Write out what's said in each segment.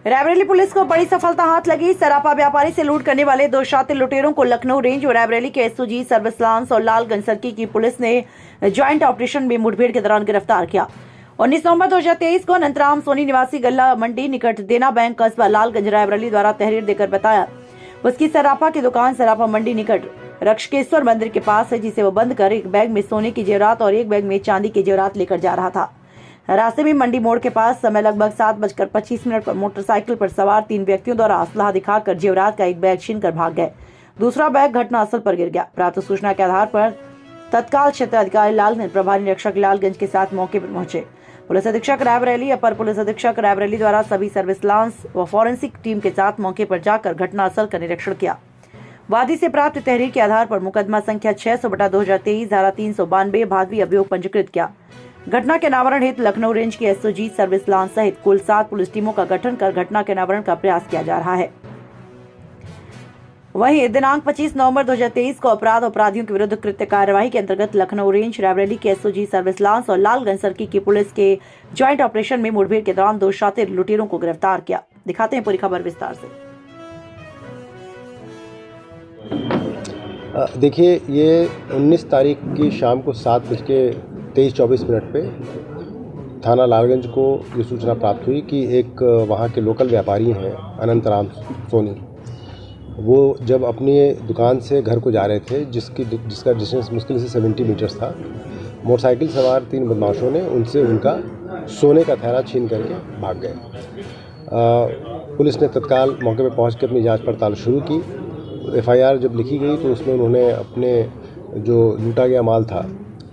Raebareli police को बड़ी सफलता हाथ लगी। सराफा व्यापारी से लूट करने वाले दो शातिर लुटेरों को लखनऊ रेंज और रायबरेली के एसओजी सर्विस लांस और लालगंज सर्किल की पुलिस ने ज्वाइंट ऑपरेशन में मुठभेड़ के दौरान गिरफ्तार किया। 19 नवंबर 2023 को अनंतराम सोनी निवासी गल्ला मंडी निकट देना बैंक कस्बा लालगंज रायबरेली द्वारा तहरीर देकर बताया उसकी सराफा की दुकान सराफा मंडी निकट रक्षकेश्वर मंदिर के पास है, जिसे वो बंद कर एक बैग में सोने की जेवरात और एक बैग में चांदी की जेवरात लेकर जा रहा था। रास्ते में मंडी मोड़ के पास समय लगभग 7:25 पर मोटरसाइकिल पर सवार 3 व्यक्तियों द्वारा असलाह दिखाकर जेवरात का एक बैग छीनकर भाग गए। दूसरा बैग घटनास्थल पर गिर गया। प्राप्त सूचना के आधार पर तत्काल क्षेत्र अधिकारी लालगंज प्रभारी निरीक्षक लालगंज के साथ मौके पर पहुंचे। पुलिस अधीक्षक रायबरेली, अपर पुलिस अधीक्षक रायबरेली द्वारा सभी सर्विस लांस व फॉरेंसिक टीम के साथ मौके पर जाकर घटनास्थल का निरीक्षण किया। वादी से प्राप्त तहरीर के आधार पर मुकदमा संख्या 600/2023 धारा 392 भादवी अभियोग पंजीकृत किया। घटना के अनावरण हेतु लखनऊ रेंज की एसओजी सर्विस लांस सहित कुल 7 पुलिस टीमों का गठन कर घटना के अनावरण का प्रयास किया जा रहा है। वहीं दिनांक 25 नवंबर 2023 को अपराधियों के विरुद्ध कृत्य कार्यवाही के अंतर्गत लखनऊ रेंज रायबरेली के एसओजी सर्विस लांस और लालगंज सर्किल की पुलिस के ज्वाइंट ऑपरेशन में मुठभेड़ के दौरान 2 शातिर लुटेरों को गिरफ्तार किया। दिखाते हैं पूरी खबर विस्तार से। देखिए, ये 19 तारीख की शाम को 7:23-24 पे थाना लालगंज को ये सूचना प्राप्त हुई कि एक वहाँ के लोकल व्यापारी हैं अनंतराम सोनी, वो जब अपनी दुकान से घर को जा रहे थे जिसका डिस्टेंस मुश्किल से 70 मीटर्स था। मोटरसाइकिल सवार 3 बदमाशों ने उनसे उनका सोने का थैला छीन करके भाग गए। पुलिस ने तत्काल मौके पर पहुँच कर अपनी जाँच पड़ताल शुरू की। एफआईआर जब लिखी गई तो उसमें उन्होंने अपने जो लूटा गया माल था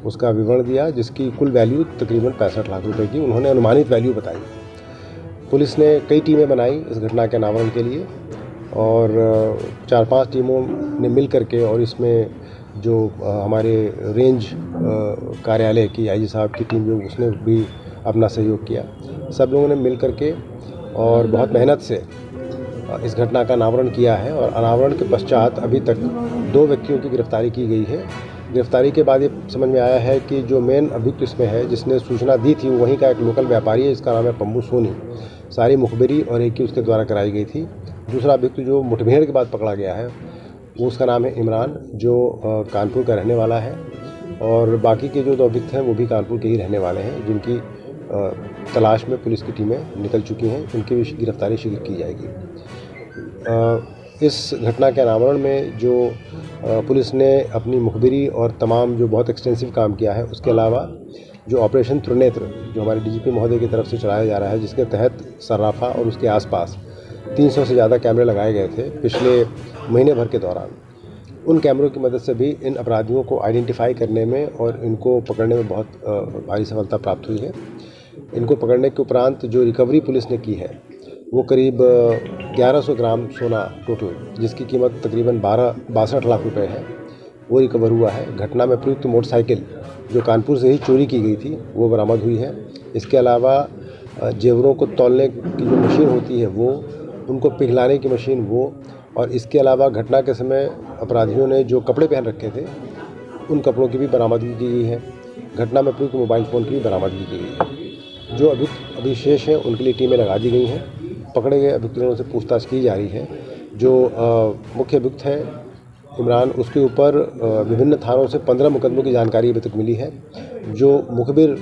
उसका विवरण दिया, जिसकी कुल वैल्यू तकरीबन 65 लाख रुपए की उन्होंने अनुमानित वैल्यू बताई। पुलिस ने कई टीमें बनाई इस घटना के अनावरण के लिए और 4-5 टीमों ने मिल करके, और इसमें जो हमारे रेंज कार्यालय की आईजी साहब की टीम जो उसने भी अपना सहयोग किया। सब लोगों ने मिल करके और बहुत मेहनत से इस घटना का अनावरण किया है और अनावरण के पश्चात अभी तक 2 व्यक्तियों की गिरफ्तारी की गई है। गिरफ्तारी के बाद ये समझ में आया है कि जो मेन अभियुक्त इसमें है, जिसने सूचना दी थी, वो वहीं का एक लोकल व्यापारी है, इसका नाम है पम्बू सोनी। सारी मुखबिरी और एक ही उसके द्वारा कराई गई थी। दूसरा अभियुक्त जो मुठभेड़ के बाद पकड़ा गया है वो उसका नाम है इमरान, जो कानपुर का रहने वाला है, और बाकी के जो 2 अभियुक्त हैं वो भी कानपुर के ही रहने वाले हैं, जिनकी तलाश में पुलिस की टीमें निकल चुकी हैं। उनकी भी गिरफ्तारी शीघ्र की जाएगी। इस घटना के अनावरण में जो पुलिस ने अपनी मुखबिरी और तमाम जो बहुत एक्सटेंसिव काम किया है, उसके अलावा जो ऑपरेशन त्रिनेत्र जो हमारे डीजीपी महोदय की तरफ से चलाया जा रहा है, जिसके तहत सराफा और उसके आसपास 300 से ज़्यादा कैमरे लगाए गए थे पिछले महीने भर के दौरान। उन कैमरों की मदद से भी इन अपराधियों को आइडेंटिफाई करने में और इनको पकड़ने में बहुत भारी सफलता प्राप्त हुई है। इनको पकड़ने के उपरांत जो रिकवरी पुलिस ने की है वो करीब 1100 ग्राम सोना टोटल, जिसकी कीमत तकरीबन 62 लाख रुपए है, वो रिकवर हुआ है। घटना में प्रयुक्त मोटरसाइकिल जो कानपुर से ही चोरी की गई थी वो बरामद हुई है। इसके अलावा जेवरों को तौलने की जो मशीन होती है वो, उनको पिघलाने की मशीन वो, और इसके अलावा घटना के समय अपराधियों ने जो कपड़े पहन रखे थे उन कपड़ों की भी बरामदगी की गई है। घटना में प्रयुक्त मोबाइल फ़ोन की भी बरामदगी की गई है। जो अभी शेष हैं उनके लिए टीमें लगा दी गई हैं। पकड़े गए अभियुक्तों से पूछताछ की जा रही है। जो मुख्य अभियुक्त है इमरान, उसके ऊपर विभिन्न थानों से 15 मुकदमों की जानकारी अभी तक मिली है। जो मुखबिर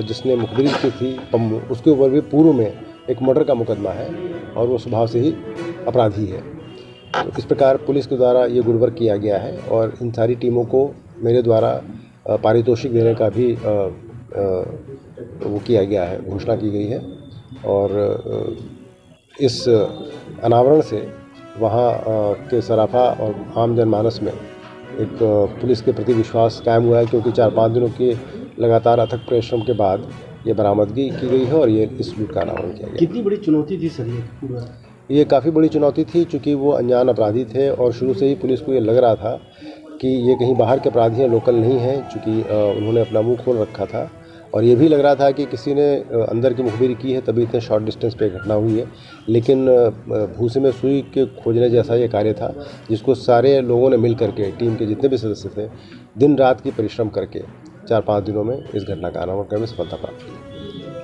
जिसने मुखबिरी की थी पम्मू, उसके ऊपर भी पूर्व में एक मर्डर का मुकदमा है और वो स्वभाव से ही अपराधी है। तो इस प्रकार पुलिस के द्वारा ये गुडवर्क किया गया है और इन सारी टीमों को मेरे द्वारा पारितोषिक देने का भी वो किया गया है, घोषणा की गई है। और इस अनावरण से वहाँ के सराफा और आम जनमानस में एक पुलिस के प्रति विश्वास कायम हुआ है, क्योंकि 4-5 दिनों के लगातार अथक परिश्रम के बाद ये बरामदगी की गई है और ये इस लूट का अनावरण किया गया। कितनी बड़ी चुनौती थी सर ये पूरा? ये काफ़ी बड़ी चुनौती थी, चूँकि वो अनजान अपराधी थे और शुरू से ही पुलिस को ये लग रहा था कि ये कहीं बाहर के अपराधी हैं, लोकल नहीं हैं, चूँकि उन्होंने अपना मुँह खोल रखा था। और ये भी लग रहा था कि किसी ने अंदर की मुखबिरी की है, तभी इतने शॉर्ट डिस्टेंस पे घटना हुई है। लेकिन भूसे में सुई के खोजने जैसा ये कार्य था, जिसको सारे लोगों ने मिल करके, टीम के जितने भी सदस्य थे, दिन रात की परिश्रम करके 4-5 दिनों में इस घटना का अनावरण करने में सफलता प्राप्त की।